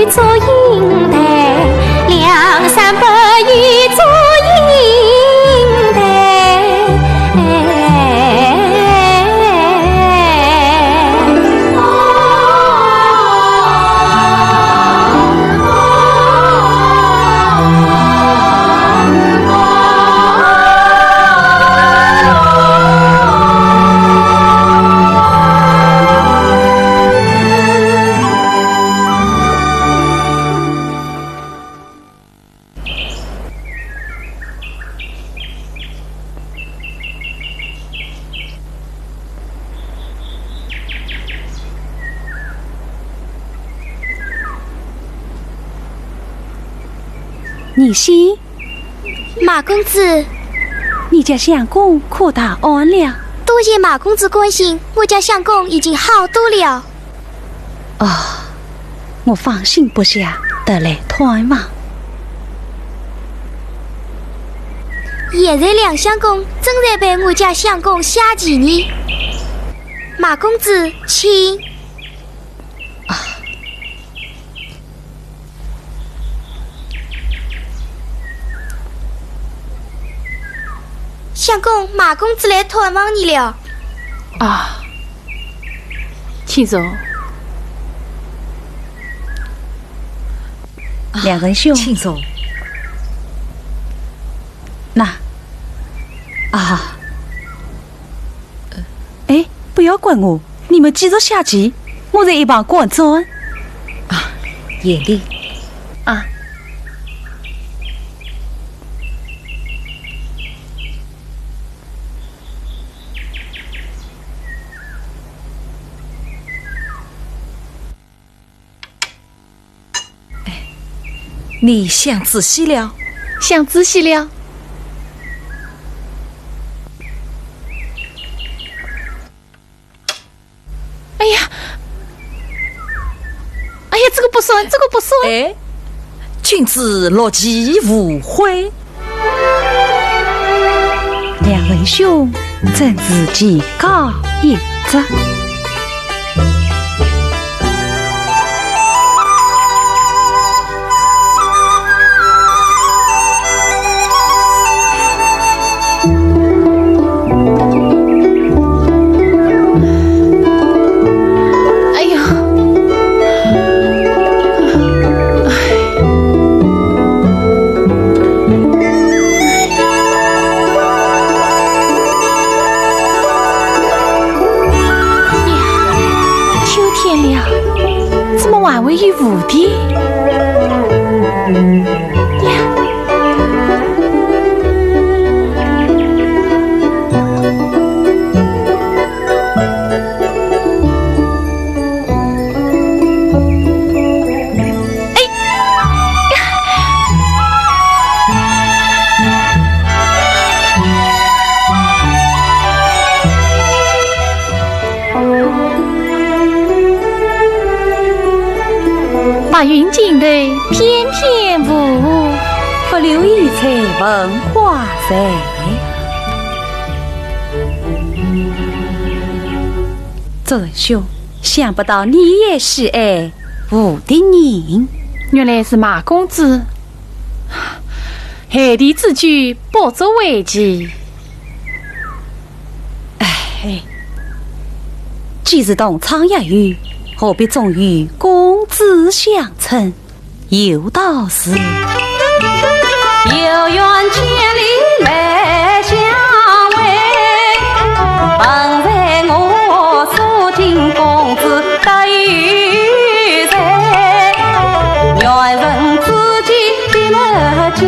鱼做银台，两三百鱼做银台。你是马公子，你家相公可大安了？多谢马公子关心，我家相公已经好多了。我放心不下，得来探望。现在两相公正在被我家相公下棋呢。马公子，请。相公，马公子来探望你了。请坐。两人兄，请坐。不要管我，你们继续下棋，我在一旁观战。眼力你想仔细了？想仔细了。哎呀，这个不算，这个不算。君子乐棋无悔。两人兄正自己高一则。还未有蝴蝶云锦里翩翩舞，不留一彩文化财。周仁兄，想不到你也是爱武的人，原来是马公子。海底之举，不足为奇。既是同窗一语，何必总与公子相称？有道是有缘千里来相会，本在我所敬公子得与谁？缘分之间别了家，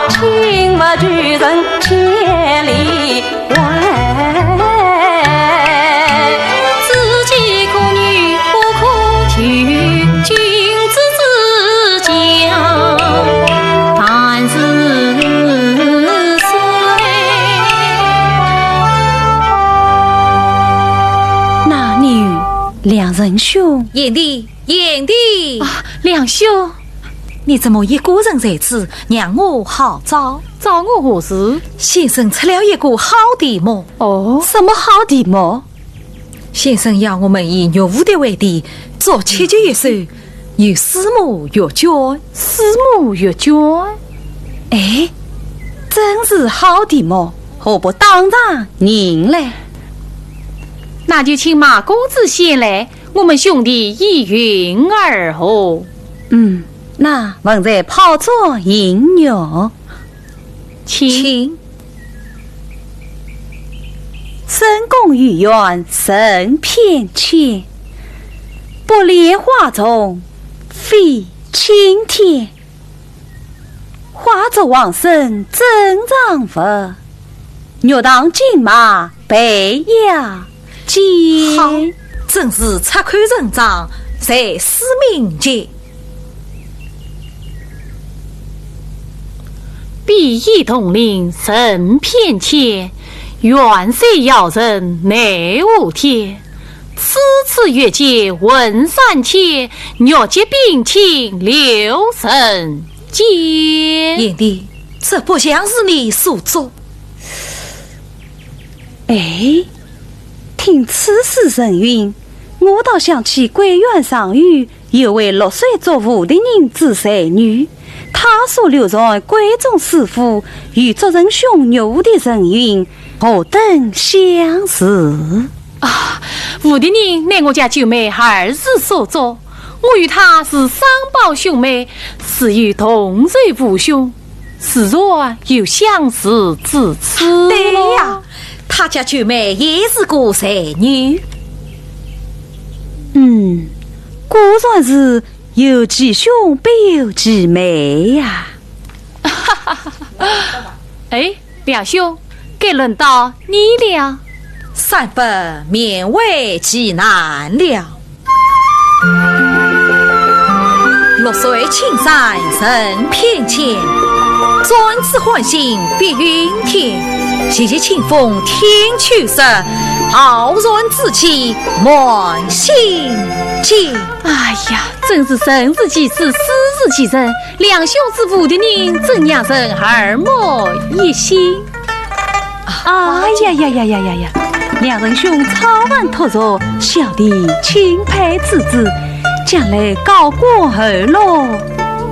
情不聚人千里外。两人兄，眼弟，两兄，你怎么一个人在此，让我好找？找我何事？先生出了一个好题目。什么好题目？先生要我们以玉蝴蝶为题，做7局一首，有师母玉娇，师母玉娇，哎，真是好的么？何不当场认嘞？那就请马公子先来，我们兄弟一云而合。那文在泡作饮药，请深宫御苑甚偏浅，不莲花中飞青天。化作王生真丈夫，玉堂金马被压见。好，真是察看人长，在思明节。比翼同林甚偏浅，远水遥人内无天。此次月节问三千，玉洁冰清留神间。燕弟，这不像是你所做。哎，听此事神韵，我倒想起桂园上虞有位6岁作武的人子才女，她所留在闺中师傅与作人兄牛的神韵何等相似啊！吴的人乃我家舅妹儿子所作，我与她是双胞兄妹，是与同岁父兄，是若有相似之处。对呀，他家舅妹也是个才女。果然是有其兄必有其妹呀！哎，两兄，该轮到你了。三分勉为其难了。6岁青山人偏浅，转子唤醒别云天。谢谢清风天去色，浩然之气满心间。哎呀，真是生之既是，死之既生，两兄之父的人怎样人耳目一新？哎呀！两人兄草饭托着，小弟钦佩之至，将来高官厚禄，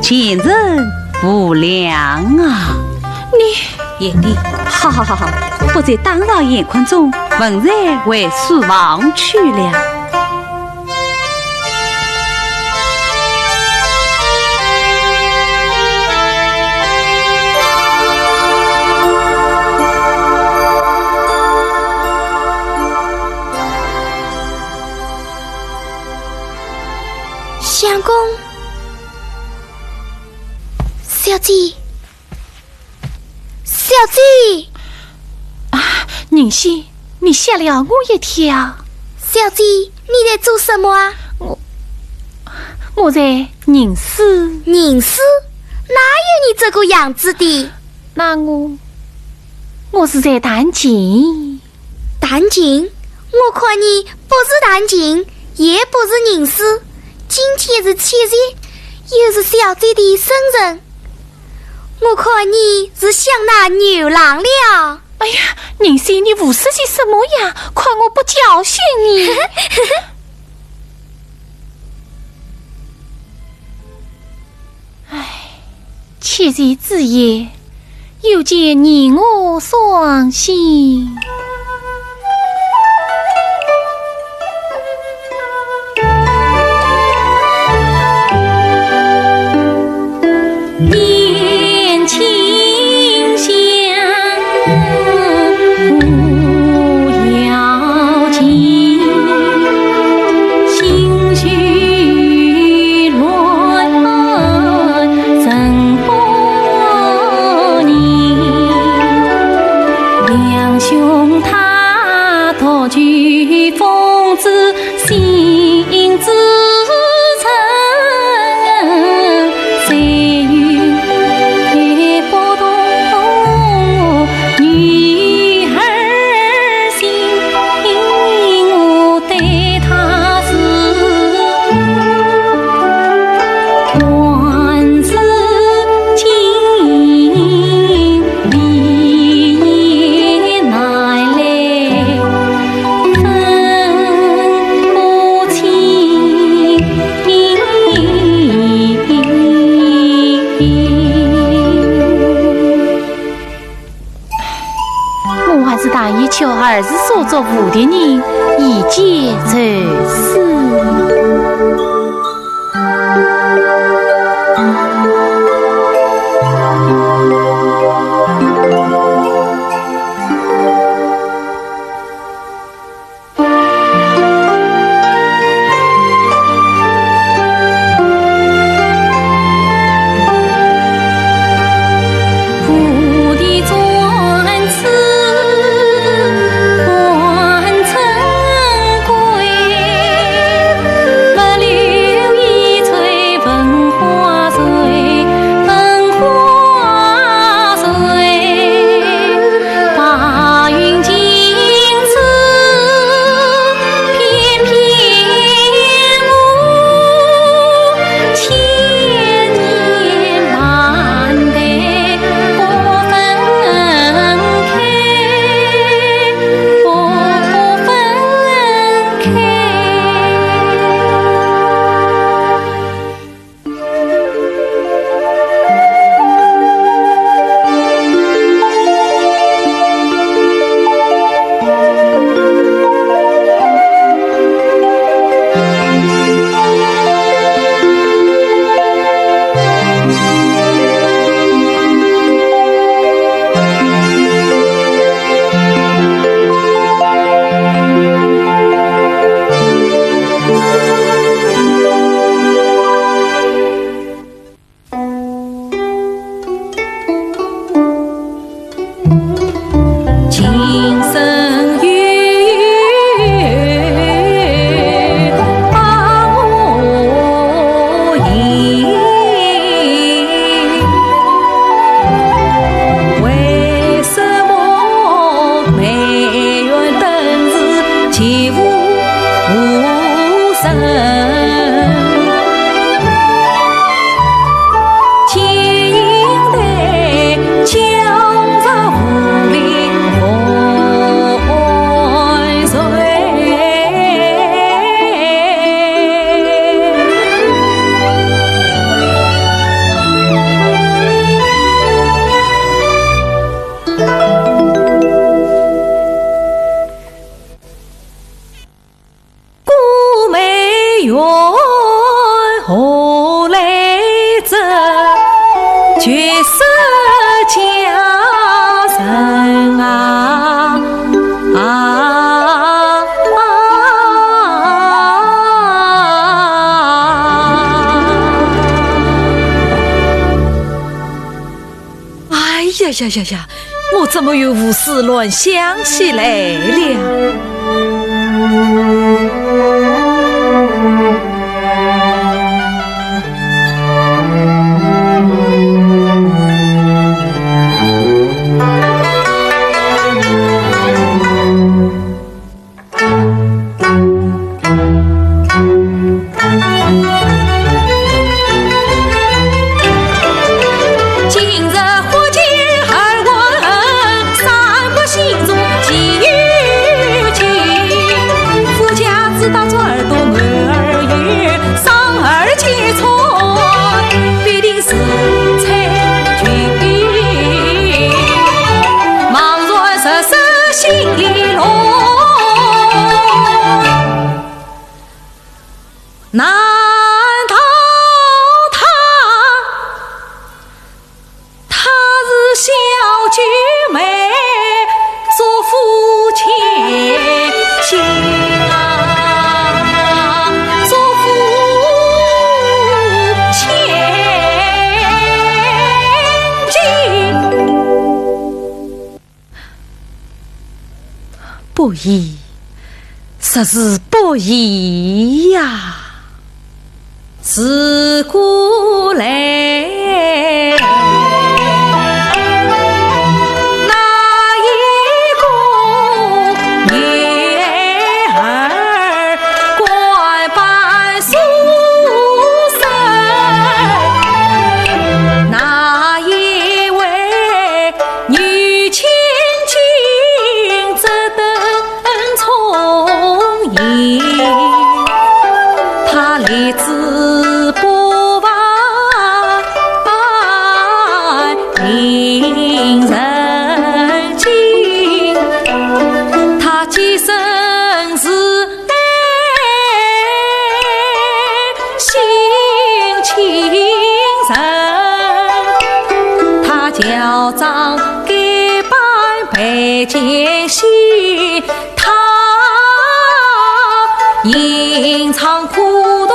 前程无量啊！你眼里好，不在当朝眼眶中，文然为死亡去了。相公，小姐，宁熙，你吓了我一跳。小姐，你在做什么啊？我在凝思。凝思？哪有你这个样子的？那我是在弹琴。弹琴？我看你不是弹琴，也不是凝思。今天是7日，又是小姐的生日，我看你是想拿牛郎了。哎呀，宁熙，你无事些什么呀？看我不教训你！哎，7日之夜，又见你我双心。兄儿子所作无的人，一皆罪死。呀！我怎么又胡思乱想起来了？难道他是小菊妹做夫妻啊，做夫千金？不义，实是不义呀！自古来，哪一个女儿官办书生？哪一位女千金值得宠溺？她立志不忘校长改扮佩剑仙，他吟唱苦读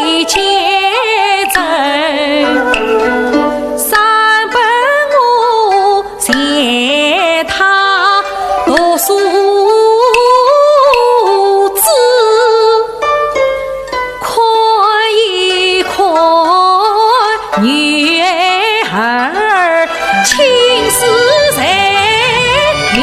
一千针，三本我嫌他读书子，看一看女儿青丝在里。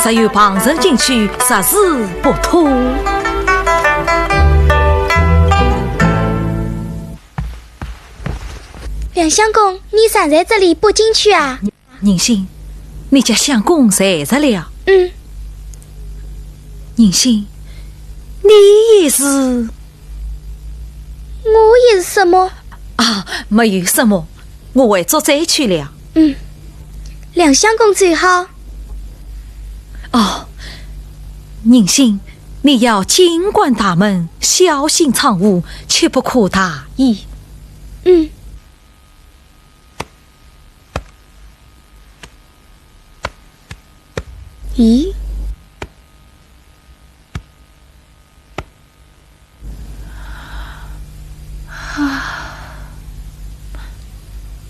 只有旁人进去，实是不妥。梁相公，你站在这里不进去啊？宁信，你家相公在着了。宁信，你也是？我也是什么？啊，没有什么，我会做再去了。梁相公最好。哦，宁信，你要尽管大门，小心藏物，切不可大意。咦？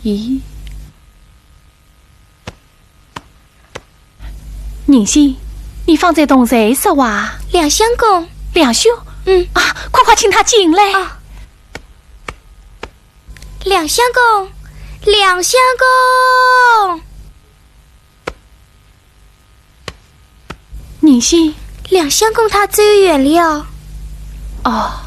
咦？宁信，你放在洞谁说话？梁相公，梁兄，快快请他进来。梁相公，梁相公，宁信，梁相公他走远了。哦。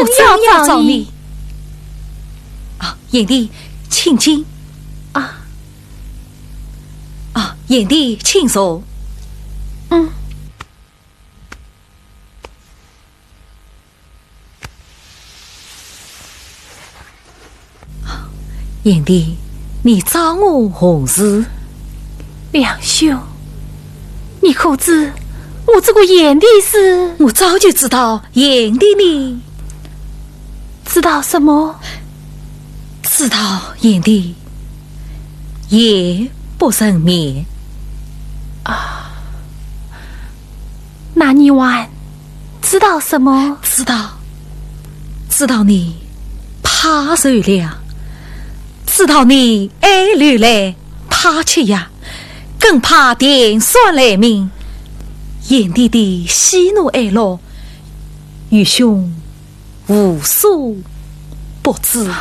正要找你。啊，燕帝，请进。燕帝，请坐。燕帝，你找我何事？梁兄，你可知我这个燕帝是？我早就知道燕帝你知道什么？知道燕帝夜不成眠。那你还知道什么？知道你怕受凉，知道你爱流泪怕吃药，更怕电算来命。燕帝的喜怒哀乐，愚兄无所不知。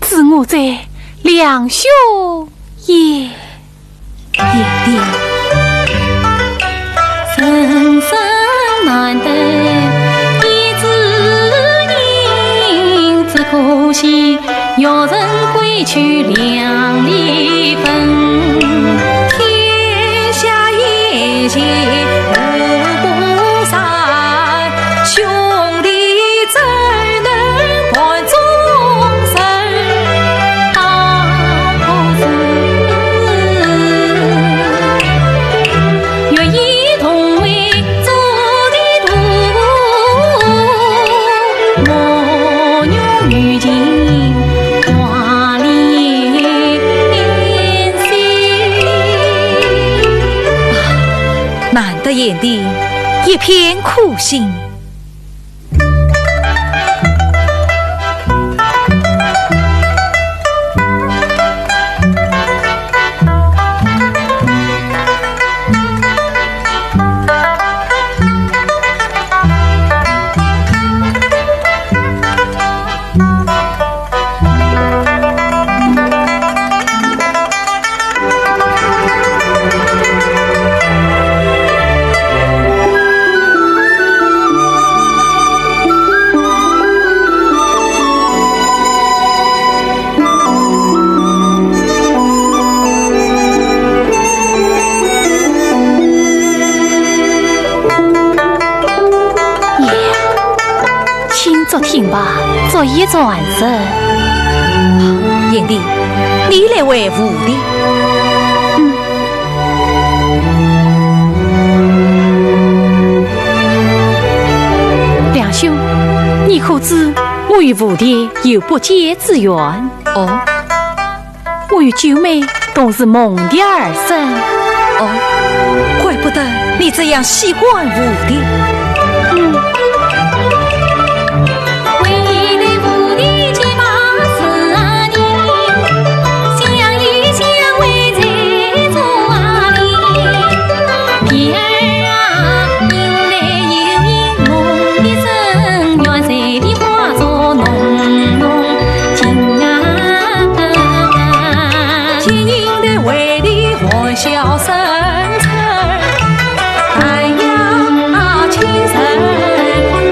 知我在梁兄也。燕帝，人生难得一知音，只可惜有人归去两离分。天下言情无不散，兄弟怎能伴终身？好事愿一同为做的途，我愿遇见花莲心。难得燕帝一片苦心。昨天吧，昨夜转身。燕帝，你来为伍的？梁兄，你可知我与伍的有不解之缘？哦，我与九妹同是梦蝶而生。哦，怪不得你这样喜欢伍的。笑声声，太阳清晨，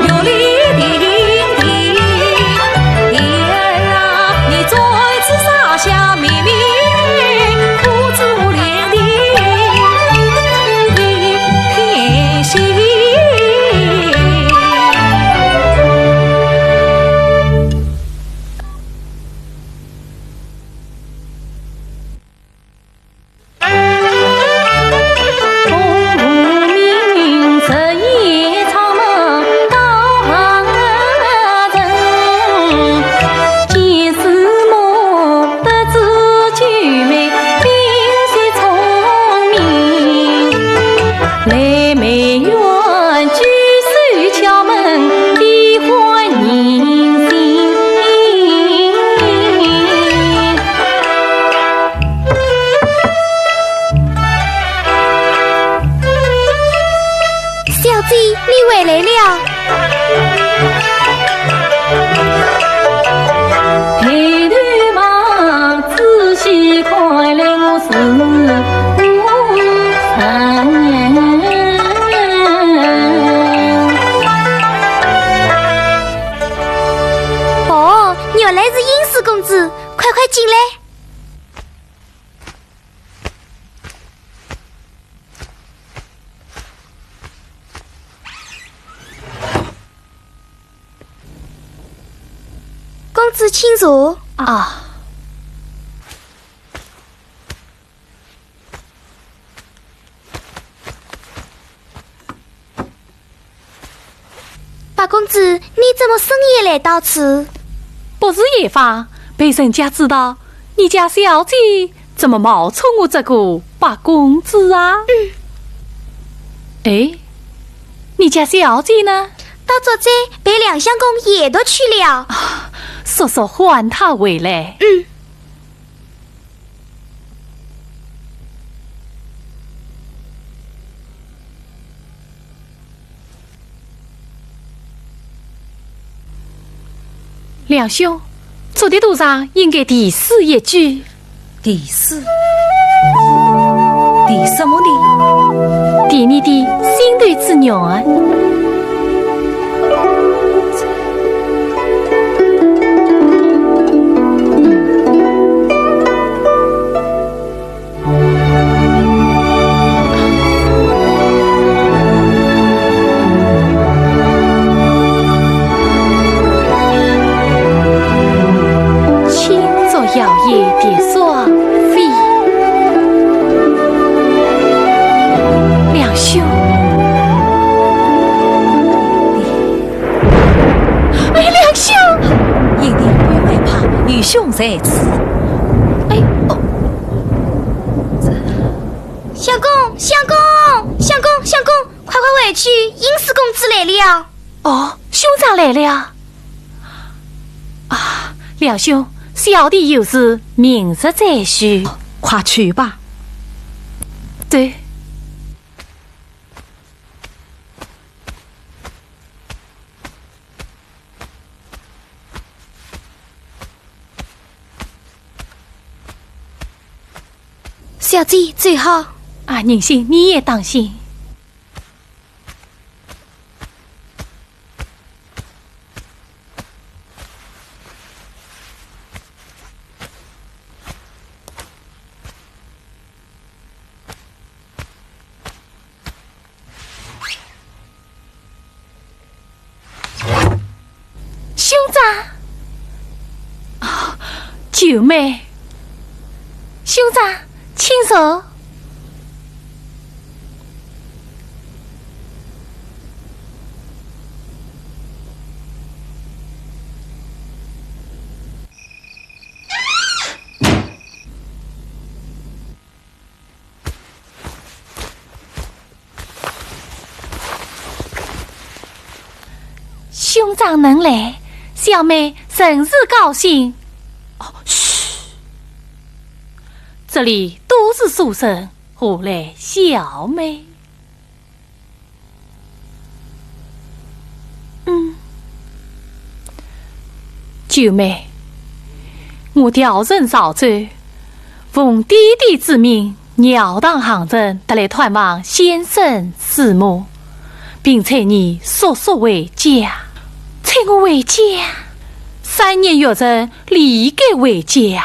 有力顶顶。叶儿啊，你再次洒下绵绵苦珠帘的一片心。公子请坐。啊，八公子，你怎么深夜来到此？不是夜访，被人家知道你家小姐怎么冒充我这个八公子啊？哎，你家小姐呢？到昨天被两相公也都去了。叔叔唤她回来。两兄，昨天路上应该第四一句。第四，第什么的？第你的心头之娘啊！轻作摇曳的双飞，两兄。哎，两兄，爷弟不要害怕，女兄在此。哎哦，相公，相公，相公，相公，快快回去，殷氏公子来了。哦，兄长来了。啊，两兄，小弟有事，明日再叙。快去吧。对。小姐最好。啊，宁心，你也当心。兄长，啊，九妹，兄长，请坐。兄长能来，小妹甚是高兴。哦，嘘，这里都是书生，何来小妹？九妹，我调任潮州，奉弟弟之命，鸟荡行人得来探望先生师母，并催你速速回家。催我回家，3年约人立该回家。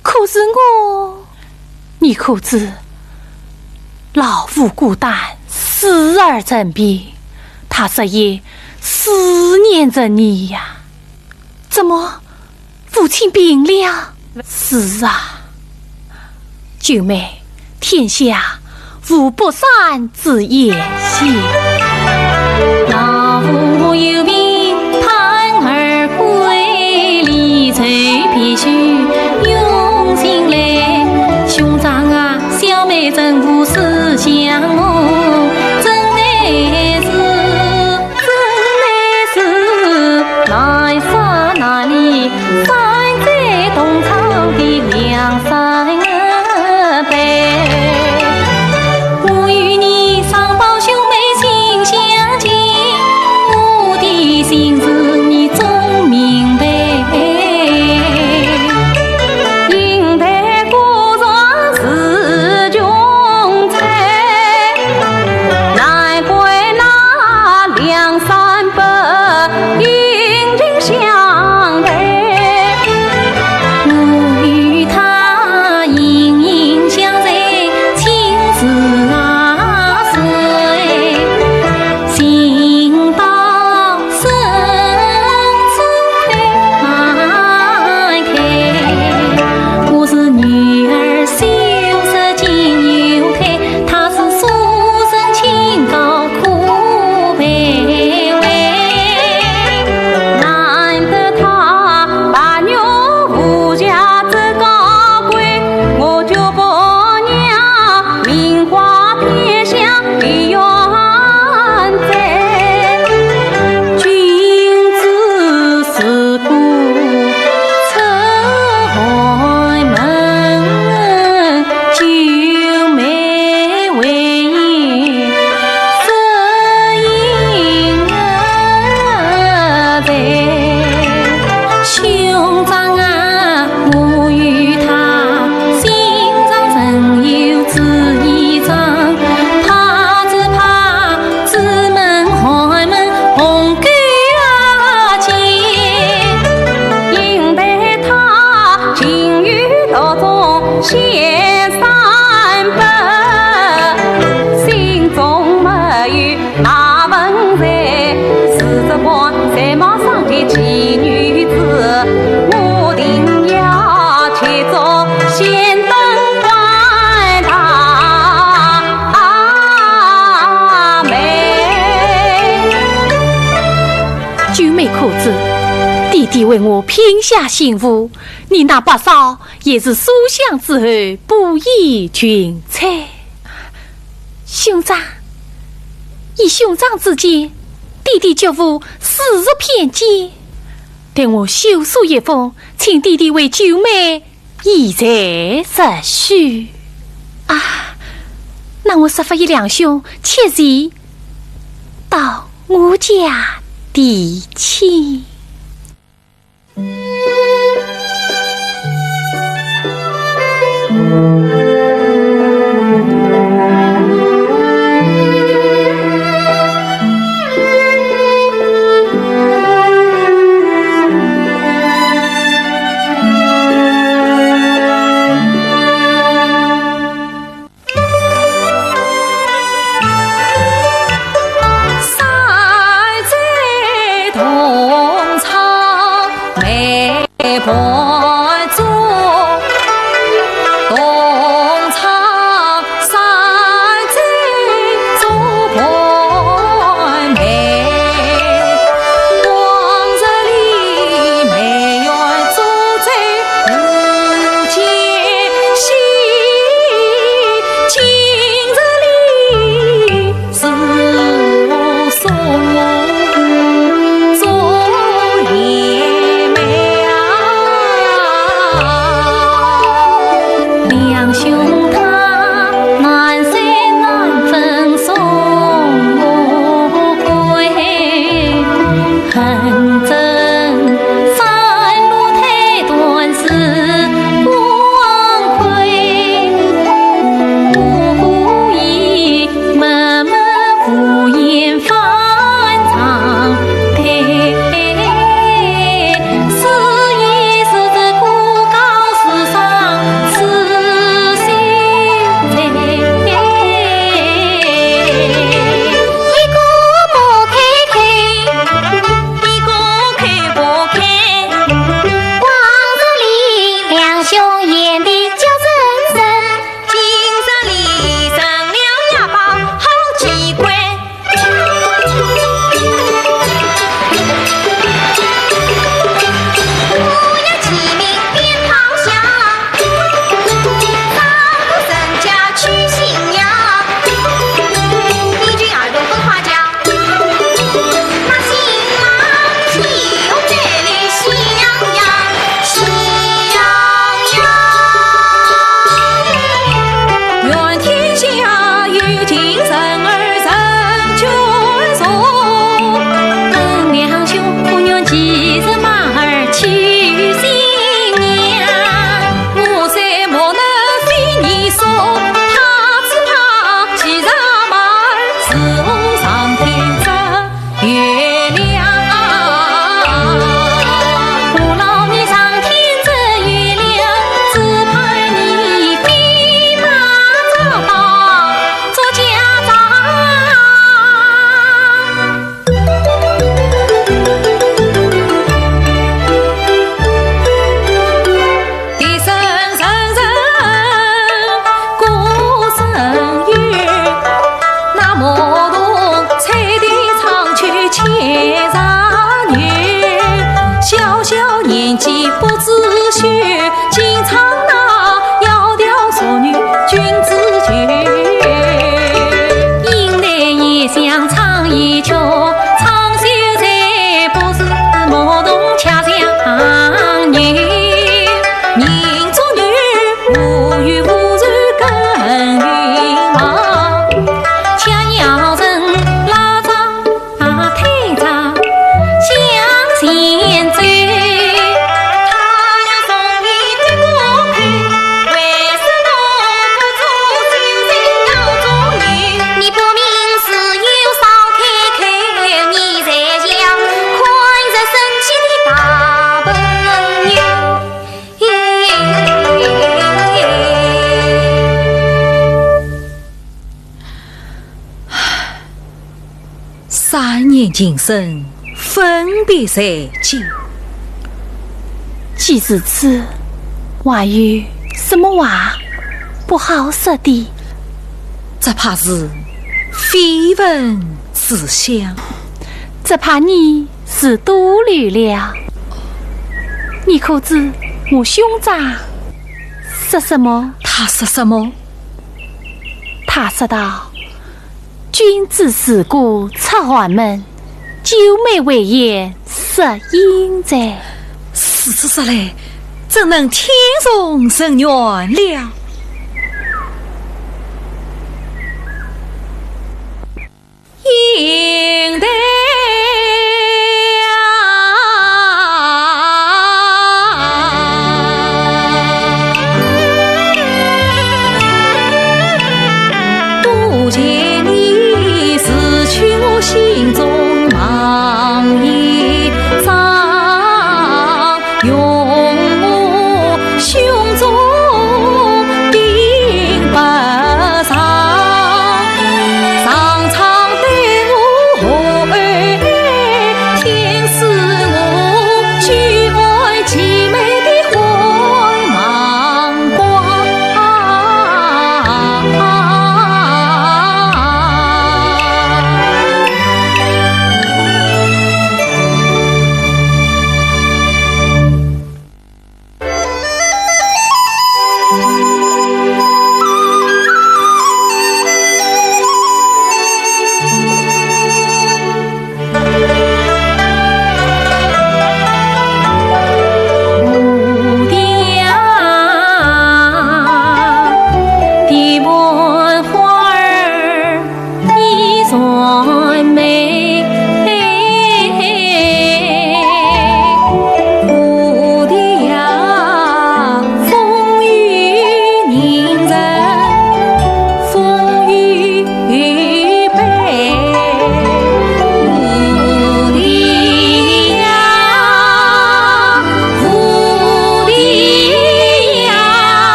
可是你可知老父孤单，死而枕边，他日夜思念着你呀。怎么，父亲病了？是啊，九妹，天下无不散之言谢。老父有病盼儿归，离愁别绪用心来。兄长啊，小妹真无思相慕，真乃是难舍难离，三载同窗的两三辈。我与你双胞兄妹心相近，我的心事你总明白。银台锅上是穷菜，弟为我拼下心腹，你那八嫂也是书香之后不宜群才。兄长，以兄长之见，弟弟舅父私入偏见，待我修书一封，请弟弟为舅妹以才实许。啊，那我设法一两兄切记到我家提亲。3年今生，分别在即。既如此，还有什么话不好说的？只怕是绯闻思乡，只怕你是多虑了。你可知我兄长说什么？他说什么？他说道：“君子死过出寒门，九妹为业实应哉。”是嘞，怎能天容人愿了？应得多谢你撕去我心中茫一场，用我胸中并不上，常常对我和爱，天使我举爱极美的怀茫光。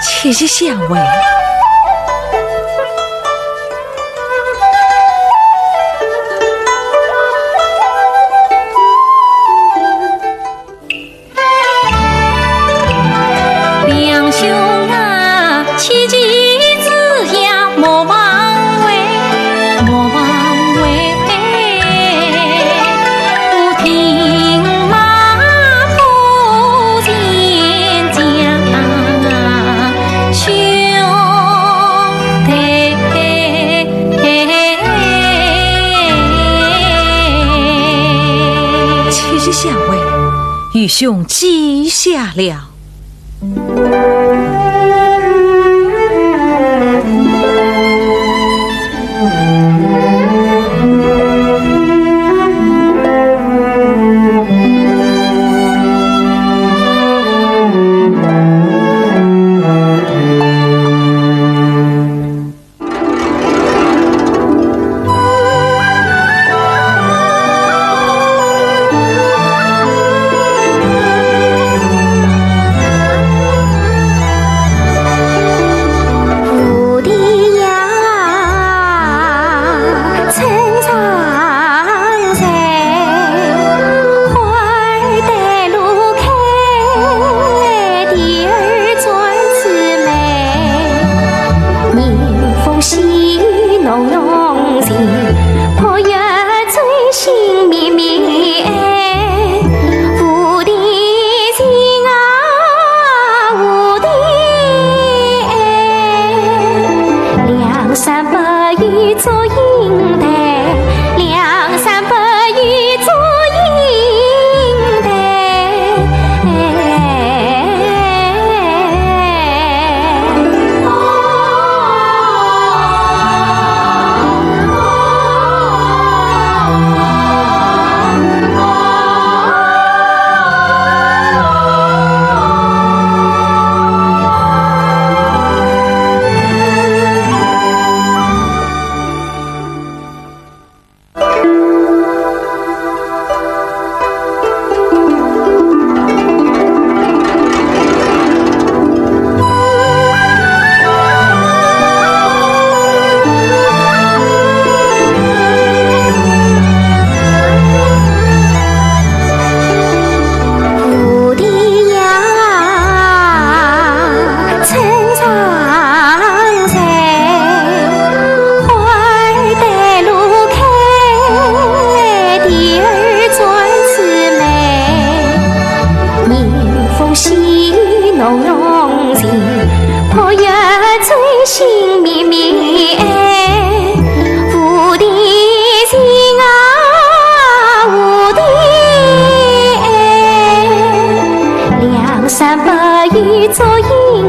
切切相为。两兄啊，切记子呀，莫忘为，莫忘为。不听马不见家兄弟。切切相为，愚兄记下了。山白玉做引